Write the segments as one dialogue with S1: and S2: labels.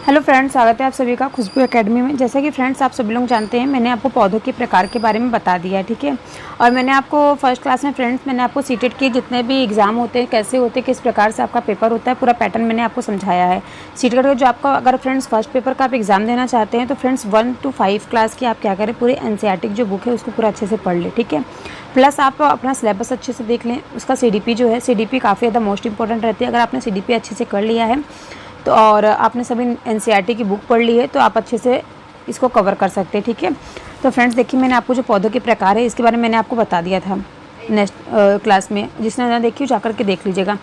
S1: Hello friends, स्वागत है आप सभी का खुशबू एकेडमी में। जैसा कि फ्रेंड्स आप सभी लोग जानते हैं, मैंने आपको पौधों के प्रकार के बारे में बता दिया है, ठीक है। और मैंने आपको फर्स्ट क्लास में फ्रेंड्स मैंने आपको सीटेट के जितने भी एग्जाम होते हैं, कैसे होते हैं, किस प्रकार से आपका पेपर होता है, पूरा पैटर्न मैंने आपको समझाया है। सीटेट का जो आपका अगर फ्रेंड्स फर्स्ट पेपर का आप एग्जाम देना चाहते हैं तो फ्रेंड्स 1 to 5 क्लास की आप क्या करें, पूरे एनसीईआरटी की जो बुक है उसको पूरा अच्छे से पढ़ लें, ठीक है। प्लस आप अपना सिलेबस अच्छे से देख लें। उसका सीडीपी जो है, सीडीपी काफ़ी ज़्यादा मोस्ट इंपॉर्टेंट रहती है। अगर आपने सीडीपी अच्छे से कर लिया है तो और आपने सभी एनसीईआरटी की बुक पढ़ ली है तो आप अच्छे से इसको कवर कर सकते हैं, ठीक है। तो फ्रेंड्स देखिए, मैंने आपको जो पौधों के प्रकार है इसके बारे में मैंने आपको बता दिया था नेक्स्ट क्लास में। जिसने ना देखी जाकर के देख लीजिएगा।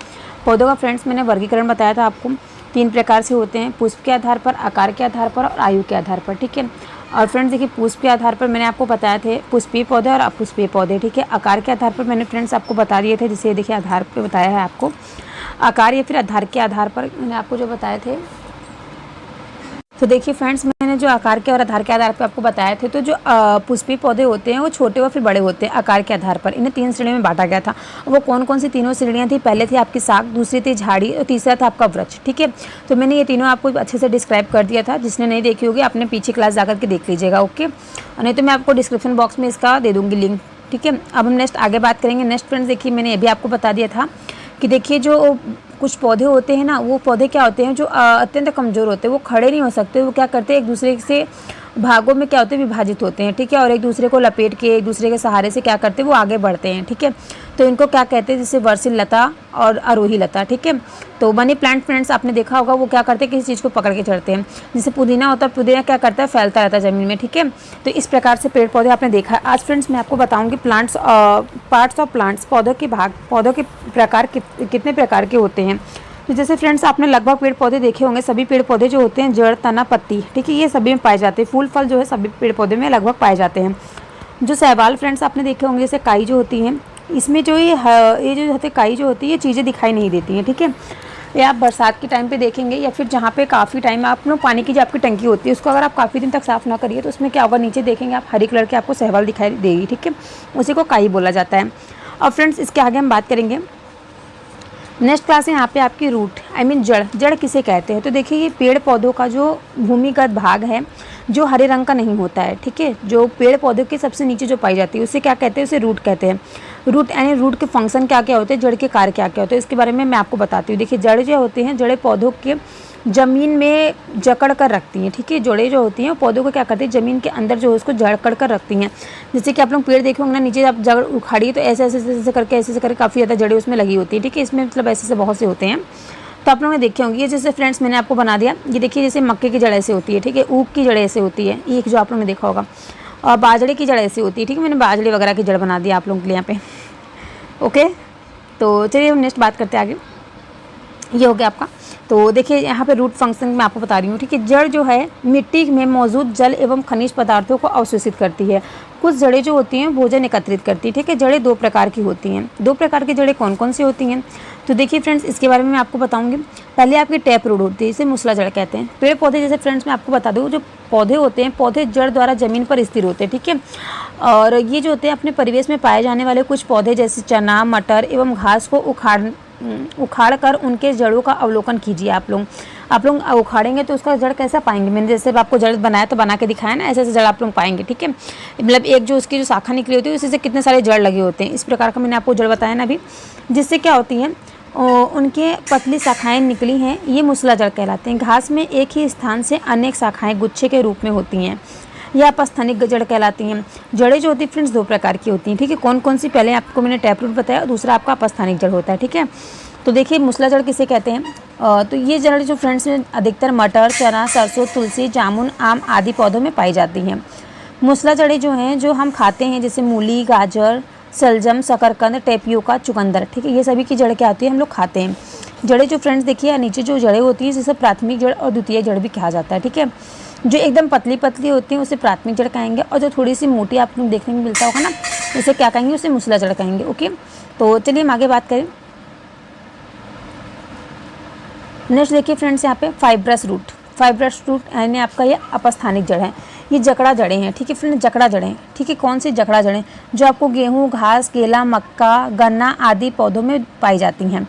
S1: पौधों का फ्रेंड्स मैंने वर्गीकरण बताया था आपको। 3 प्रकार से होते हैं, पुष्प के आधार पर, आकार के आधार पर और आयु के आधार पर, ठीक है। और फ्रेंड्स देखिए, पुष्प के आधार पर मैंने आपको बताया थे पुष्पीय पौधे और अपुष्पीय पौधे, ठीक है। आकार के आधार पर मैंने फ्रेंड्स आपको बता दिए थे, जिसे देखिए आधार पर बताया है आपको। आकार या फिर आधार के आधार पर मैंने आपको जो बताए थे। तो देखिए फ्रेंड्स, मैंने जो आकार के और आधार के आधार पर आपको बताए थे, तो जो पुष्पीय पौधे होते हैं वो छोटे व फिर बड़े होते हैं आकार के आधार पर। इन्हें 3 श्रेणियों में बांटा गया था। वो कौन कौन सी तीनों श्रेणियाँ थी? पहले थी आपकी शाख, दूसरी थी झाड़ी और तीसरा था आपका वृक्ष, ठीक है। तो मैंने ये तीनों आपको अच्छे से डिस्क्राइब कर दिया था। जिसने नहीं देखी होगी आपने पीछे क्लास जाकर के देख लीजिएगा, ओके। और नहीं तो मैं आपको डिस्क्रिप्शन बॉक्स में इसका दे दूँगी लिंक, ठीक है। अब हम नेक्स्ट आगे बात करेंगे। नेक्स्ट फ्रेंड्स देखिए, मैंने ये भी आपको बता दिया था कि देखिए जो कुछ पौधे होते हैं ना, वो पौधे क्या होते हैं जो अत्यंत कमज़ोर होते हैं, वो खड़े नहीं हो सकते। वो क्या करते हैं, एक दूसरे से भागों में क्या होते हैं, विभाजित होते हैं, ठीक है। और एक दूसरे को लपेट के एक दूसरे के सहारे से क्या करते हैं, वो आगे बढ़ते हैं, ठीक है। तो इनको क्या कहते हैं, जैसे वर्षिल लता और आरोही लता, ठीक है। तो मनी प्लांट फ्रेंड्स आपने देखा होगा, वो क्या करते हैं, किसी चीज़ को पकड़ के चढ़ते हैं। जैसे पुदीना होता है, पुदीना क्या करता है, फैलता रहता है ज़मीन में, ठीक है। तो इस प्रकार से पेड़ पौधे आपने देखा है। आज फ्रेंड्स मैं आपको बताऊंगी प्लांट्स, पार्ट्स ऑफ प्लांट्स, पौधों के भाग, पौधों के प्रकार कितने प्रकार के होते हैं। तो जैसे फ्रेंड्स आपने लगभग पेड़ पौधे देखे होंगे। सभी पेड़ पौधे जो होते हैं जड़, तना, पत्ती, ठीक है, ये सभी में पाए जाते हैं। फूल फल जो है सभी पेड़ पौधे में लगभग पाए जाते हैं। जो शैवाल फ्रेंड्स आपने देखे होंगे, जैसे काई जो होती हैं, इसमें जो ये जो होते काई जो होती है, ये चीज़ें दिखाई नहीं देती हैं, ठीक है। ये आप बरसात के टाइम पे देखेंगे, या फिर जहाँ पे काफ़ी टाइम आप लोग पानी की जो आपकी टंकी होती है उसको अगर आप काफ़ी दिन तक साफ़ ना करिए तो उसमें क्या होगा, नीचे देखेंगे आप हरी कलर की आपको शैवाल दिखाई देगी, ठीक है। उसी को काई बोला जाता है। अब फ्रेंड्स इसके आगे हम बात करेंगे। नेक्स्ट क्लास है यहाँ पे आपकी रूट, आई मीन जड़। जड़ किसे कहते हैं? तो देखिए, ये पेड़ पौधों का जो भूमिगत भाग है जो हरे रंग का नहीं होता है, ठीक है। जो पेड़ पौधों के सबसे नीचे जो पाई जाती है उसे क्या कहते हैं, उसे रूट कहते हैं। रूट यानी रूट के फंक्शन क्या क्या होते हैं, जड़ के कार्य क्या क्या होते हैं, इसके बारे में मैं आपको बताती हूँ। देखिए, जड़ जो होते हैं, जड़ें पौधों के ज़मीन में जकड़ कर रखती हैं, ठीक है। जड़ें जो होती हैं पौधों को क्या करती है, ज़मीन के अंदर जो है उसको जकड़ कर रखती हैं। जैसे कि आप लोग पेड़ देखे होंगे ना, नीचे आप जड़ उखाड़िए तो ऐसे ऐसे ऐसे करके ऐसे ऐसे करके काफ़ी ज़्यादा जड़ें उसमें लगी होती है, ठीक है। इसमें मतलब ऐसे ऐसे बहुत से होते हैं। तो आप लोगों ने देखे होंगे। ये जैसे फ्रेंड्स मैंने आपको बना दिया, ये देखिए जैसे मक्के की जड़ ऐसे होती है, ठीक है। ऊख की जड़ ऐसे होती है, एक जो आप लोगों ने देखा होगा। और बाजरे की जड़ ऐसी होती है, ठीक है। मैंने बाजरे वगैरह की जड़ बना दिया आप लोगों के लिए यहाँ पे, ओके। तो चलिए हम नेक्स्ट बात करते हैं आगे। ये हो गया आपका। तो देखिए यहाँ पे रूट फंक्शन मैं आपको बता रही हूँ, ठीक है। जड़ जो है मिट्टी में मौजूद जल एवं खनिज पदार्थों को अवशोषित करती है। कुछ जड़ें जो होती हैं भोजन एकत्रित करती है, ठीक है। जड़ें 2 प्रकार की होती हैं। 2 प्रकार की जड़ें कौन कौन सी होती हैं? तो देखिए फ्रेंड्स, इसके बारे में मैं आपको बताऊंगी। पहले आपकी टैप रूट होती है, इसे मूसला जड़ कहते हैं। पेड़ पौधे जैसे फ्रेंड्स मैं आपको बता दूँ, जो पौधे होते हैं, पौधे जड़ द्वारा जमीन पर स्थिर होते हैं, ठीक है। और ये जो होते हैं अपने परिवेश में पाए जाने वाले कुछ पौधे जैसे चना, मटर एवं घास को उखाड़ कर उनके जड़ों का अवलोकन कीजिए। आप लोग उखाड़ेंगे तो उसका जड़ कैसा पाएंगे। मैंने जैसे आपको जड़ बनाया तो बना के दिखाया ना, ऐसे ऐसे जड़ आप लोग पाएंगे, ठीक है। मतलब एक जो उसकी जो शाखा निकली होती है उसी से कितने सारे जड़ लगे होते हैं। इस प्रकार का मैंने आपको जड़ बताया ना अभी, जिससे क्या होती है उनके पतली शाखाएं निकली हैं, ये मूसला जड़ कहलाते हैं। घास में एक ही स्थान से अनेक शाखाएं गुच्छे के रूप में होती हैं, यह अपस्थानिक जड़ कहलाती हैं। जड़ें जो होती हैं फ्रेंड्स 2 प्रकार की होती हैं, ठीक है। कौन कौन सी? पहले आपको मैंने टैप रूट बताया और दूसरा आपका अपस्थानिक जड़ होता है, ठीक है। तो देखिए मूसला जड़ किसे कहते हैं? तो ये जड़ जो फ्रेंड्स में अधिकतर मटर, चना, सरसों, तुलसी, जामुन, आम आदि पौधों में पाई जाती हैं। मूसला जड़ें जो हैं जो हम खाते हैं, जैसे मूली, गाजर, शलजम, शकरकंद, टेपियोका, चुकंदर, ठीक है। ये सभी की जड़ क्या होती है, हम लोग खाते हैं। जड़ें जो फ्रेंड्स देखिए नीचे जो जड़ें होती हैं जिसे प्राथमिक जड़ और द्वितीय जड़ भी कहा जाता है, ठीक है। जो एकदम पतली पतली होती हैं उसे प्राथमिक जड़ कहेंगे, और जो थोड़ी सी मोटी आप लोग देखने में मिलता होगा ना, उसे क्या कहेंगे, उसे मूसला जड़ कहेंगे, ओके। तो चलिए हम आगे बात करें। नेक्स्ट देखिए फ्रेंड्स, यहाँ पे फाइब्रस रूट। फाइब्रस रूट यानी आपका ये अपस्थानिक जड़ है। ये जकड़ा जड़ें हैं, ठीक है फ्रेंड, जकड़ा जड़ें, ठीक है। कौन सी जकड़ा जड़ें? जो आपको गेहूँ, घास, केला, मक्का, गन्ना आदि पौधों में पाई जाती हैं,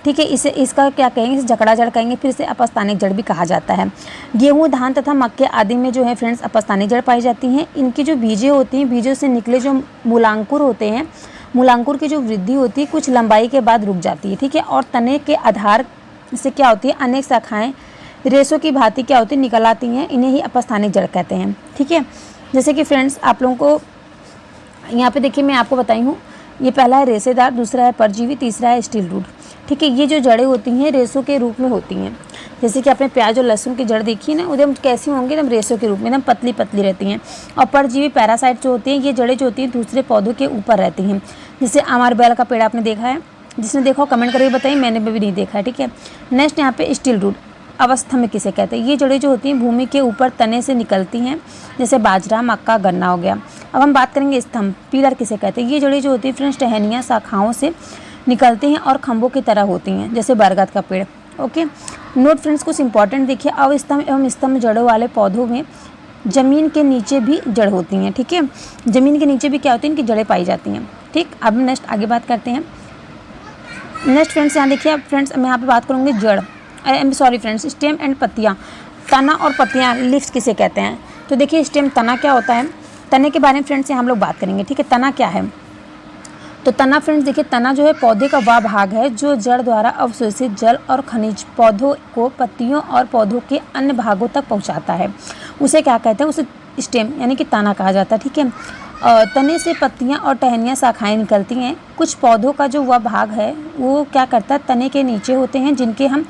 S1: ठीक है। इसे इसका क्या कहेंगे, इसे जकड़ा जड़ कहेंगे, फिर इसे अपस्थानिक जड़ भी कहा जाता है। गेहूँ, धान तथा मक्के आदि में जो है फ्रेंड्स अपस्थानिक जड़ पाई जाती हैं। इनकी जो बीजें होती हैं, बीजों से निकले जो मूलांकुर होते हैं, मूलांकुर की जो वृद्धि होती है कुछ लंबाई के बाद रुक जाती है, ठीक है। और तने के आधार से क्या होती है, अनेक शाखाएं रेशों की भांति क्या होती है निकल आती हैं, इन्हें ही अपस्थानिक जड़ कहते हैं, ठीक है। जैसे कि फ्रेंड्स आप लोगों को यहाँ पे देखिए मैं आपको बताई हूँ, ये पहला है रेशेदार, दूसरा है परजीवी, तीसरा है स्टील रूट, ठीक है। ये जो जड़ें होती हैं रेशों के रूप में होती हैं। जैसे कि आपने प्याज और लहसुन की जड़ देखी है ना, एकदम कैसी होंगी, एकदम रेशों के रूप में, एकदम पतली पतली रहती हैं। और परजीवी पैरासाइट जो होती हैं, ये जड़ें जो होती हैं दूसरे पौधों के ऊपर रहती हैं। जैसे अमर बेल का पेड़ आपने देखा है, जिसने देखा हो कमेंट करके बताइए, मैंने भी नहीं देखा है, ठीक है। नेक्स्ट यहाँ पे स्टील रूट, अवस्था में किसे कहते हैं, ये जड़ें जो होती हैं भूमि के ऊपर तने से निकलती हैं, जैसे बाजरा, मक्का, गन्ना हो गया। अब हम बात करेंगे स्तंभ, पिलर किसे कहते हैं, ये जड़ें जो होती हैं फ्रेंड्स टहनियाँ शाखाओं से निकलती हैं और खंभों की तरह होती हैं, जैसे बरगद का पेड़। ओके, नोट फ्रेंड्स कुछ इंपॉर्टेंट देखिए, अवस्तंभ एवं स्तंभ जड़ों वाले पौधों में जमीन के नीचे भी जड़ होती हैं, ठीक है। जमीन के नीचे भी क्या होती है, इनकी जड़ें पाई जाती हैं, ठीक। अब नेक्स्ट आगे बात करते हैं। नेक्स्ट फ्रेंड्स यहाँ देखिए, फ्रेंड्स मैं यहाँ पे बात करूँगी जड़, सॉरी फ्रेंड्स, स्टेम एंड पत्तियाँ, तना और पत्तियाँ, लीव्स किसे कहते हैं। तो देखिए स्टेम, तना क्या होता है, तने के बारे में फ्रेंड्स यहाँ हम लोग बात करेंगे, ठीक है। तना क्या है, तो तना फ्रेंड्स देखिए, तना जो है पौधे का वह भाग है जो जड़ द्वारा अवशोषित जल और खनिज पौधों को पत्तियों और पौधों के अन्य भागों तक पहुंचाता है, उसे क्या कहते हैं, उसे स्टेम यानी कि तना कहा जाता है, ठीक है। तने से पत्तियां और टहनियाँ शाखाएं निकलती हैं। कुछ पौधों का जो वह भाग है वो क्या करता है, तने के नीचे होते हैं, जिनके हम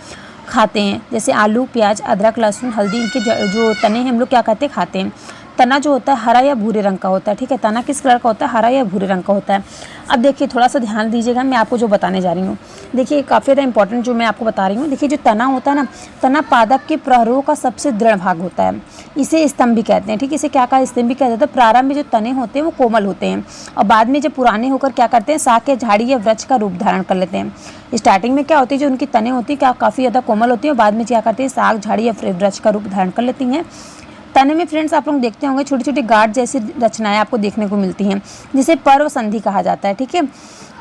S1: खाते हैं, जैसे आलू, प्याज, अदरक, लहसुन, हल्दी, इनके जो तने हैं हम लोग क्या कहते हैं, खाते हैं। तना जो होता है हरा या भूरे रंग का होता है, ठीक है। तना किस कलर का होता है, हरा या भूरे रंग का होता है। अब देखिए थोड़ा सा ध्यान दीजिएगा, मैं आपको जो बताने जा रही हूँ, देखिए काफ़ी ज़्यादा इंपॉर्टेंट जो मैं आपको बता रही हूँ। देखिए जो तना होता है ना, तना पादप के प्रहरों का सबसे दृढ़ भाग होता है, इसे स्तंभ भी कहते हैं, ठीक है। इसे क्या कहा, स्तंभ भी कहते हैं। तो प्रारंभ में जो तने होते हैं वो कोमल होते हैं और बाद में जब पुराने होकर क्या करते हैं, शाख या झाड़ी या वृक्ष का रूप धारण कर लेते हैं। स्टार्टिंग में क्या होती है, जो उनकी तने होती है क्या काफ़ी ज़्यादा कोमल होती है और बाद में क्या करते हैं, शाख, झाड़ी या वृक्ष का रूप धारण कर लेती हैं। तने में फ्रेंड्स आप लोग देखते होंगे छोटी छोटी गांठ जैसी रचनाएं आपको देखने को मिलती हैं, जिसे पर्व संधि कहा जाता है, ठीक है।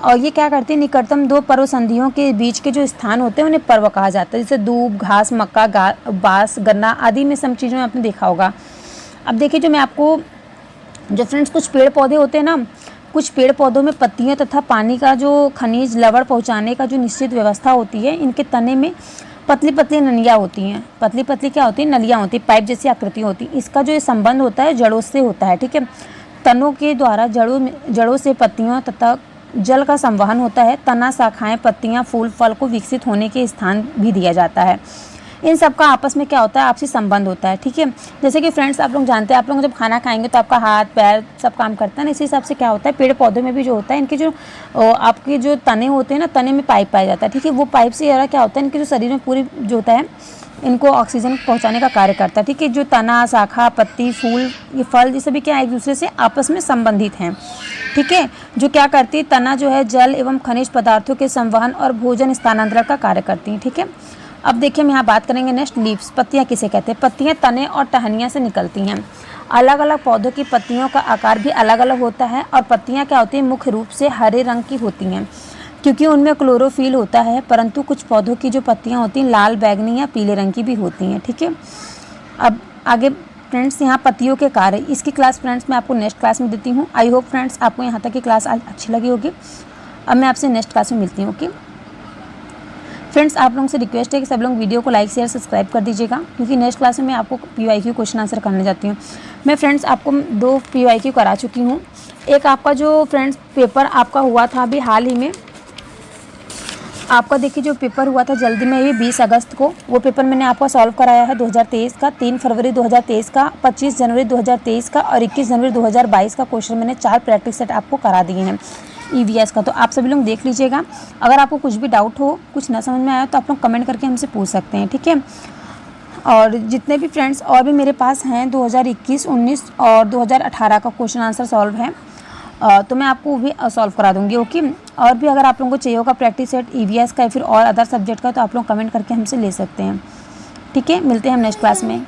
S1: और ये क्या करते हैं, निकटतम दो पर्व संधियों के बीच के जो स्थान होते हैं उन्हें पर्व कहा जाता है, जैसे दूब, घास, मक्का, बांस, गन्ना आदि में सब चीज़ों में आपने देखा होगा। अब देखिए जो मैं आपको, जो फ्रेंड्स कुछ पेड़ पौधे होते हैं ना, कुछ पेड़ पौधों में पत्तियाँ तथा पानी का जो खनिज लवण पहुँचाने का जो निश्चित व्यवस्था होती है, इनके तने में पतली पतली नलियाँ होती हैं। पतली पतली क्या होती है, नलियाँ होती हैं, पाइप जैसी आकृति होती है। इसका जो ये संबंध होता है जड़ों से होता है, ठीक है। तनों के द्वारा जड़ों से पत्तियों तथा जल का संवहन होता है। तना, शाखाएं, पत्तियां, फूल, फल को विकसित होने के स्थान भी दिया जाता है। इन सब का आपस में क्या होता है, आपसी संबंध होता है, ठीक है। जैसे कि फ्रेंड्स आप लोग जानते हैं, आप लोग जब खाना खाएंगे तो आपका हाथ पैर सब काम करता है ना, इसी हिसाब से क्या होता है, पेड़ पौधों में भी जो होता है, इनके जो आपके जो तने होते हैं ना, तने में पाइप पाया जाता है, ठीक है। वो पाइप से यार क्या होता है, इनके जो शरीर में पूरी जो होता है, इनको ऑक्सीजन पहुंचाने का कार्य करता है, ठीक है। जो तना, शाखा, पत्ती, फूल, ये फल, ये सभी क्या एक दूसरे से आपस में संबंधित हैं, ठीक है। जो क्या करती है, तना जो है जल एवं खनिज पदार्थों के संवहन और भोजन स्थानांतरण का कार्य करती है, ठीक है। अब देखिए हम यहाँ बात करेंगे नेक्स्ट, लीव्स, पत्तियाँ किसे कहते हैं। पत्तियाँ तने और टहनियाँ से निकलती हैं। अलग अलग पौधों की पत्तियों का आकार भी अलग अलग होता है और पत्तियाँ क्या होती हैं, मुख्य रूप से हरे रंग की होती हैं क्योंकि उनमें क्लोरोफिल होता है, परंतु कुछ पौधों की जो पत्तियाँ होती हैं लाल, बैंगनी या पीले रंग की भी होती हैं, ठीक है। अब आगे फ्रेंड्स यहाँ पत्तियों के कार्य, इसकी क्लास फ्रेंड्स मैं आपको नेक्स्ट क्लास में देती हूँ। आई होप फ्रेंड्स आपको यहाँ तक की क्लास आज अच्छी लगी होगी। अब मैं आपसे नेक्स्ट क्लास में मिलती हूँ, ओके फ्रेंड्स। आप लोगों से रिक्वेस्ट है कि सब लोग वीडियो को लाइक शेयर सब्सक्राइब कर दीजिएगा, क्योंकि नेक्स्ट क्लास में मैं आपको PYQ क्वेश्चन आंसर करने जाती हूँ। मैं फ्रेंड्स आपको 2 PYQ करा चुकी हूँ। एक आपका जो फ्रेंड्स पेपर आपका हुआ था अभी हाल ही में, आपका देखिए जो पेपर हुआ था जल्दी में, ये 20 अगस्त को, वो पेपर मैंने आपका सॉल्व कराया है 2023 का, 3 फरवरी 2023 का, 25 जनवरी 2023 का और 21 जनवरी 2022 का क्वेश्चन मैंने 4 प्रैक्टिस सेट आपको करा दिए हैं EVS का। तो आप सभी लोग देख लीजिएगा। अगर आपको कुछ भी डाउट हो, कुछ ना समझ में आया तो आप लोग कमेंट करके हमसे पूछ सकते हैं, ठीक है। और जितने भी फ्रेंड्स और भी मेरे पास हैं 2021, 19 और 2018 का क्वेश्चन आंसर सॉल्व है, तो मैं आपको वो भी सॉल्व करा दूंगी, ओके। और भी अगर आप लोगों को चाहिए होगा प्रैक्टिस सेट EVS का या फिर और अदर सब्जेक्ट का, तो आप लोग कमेंट करके हमसे ले सकते हैं, ठीक है। मिलते हैं हम नेक्स्ट क्लास में।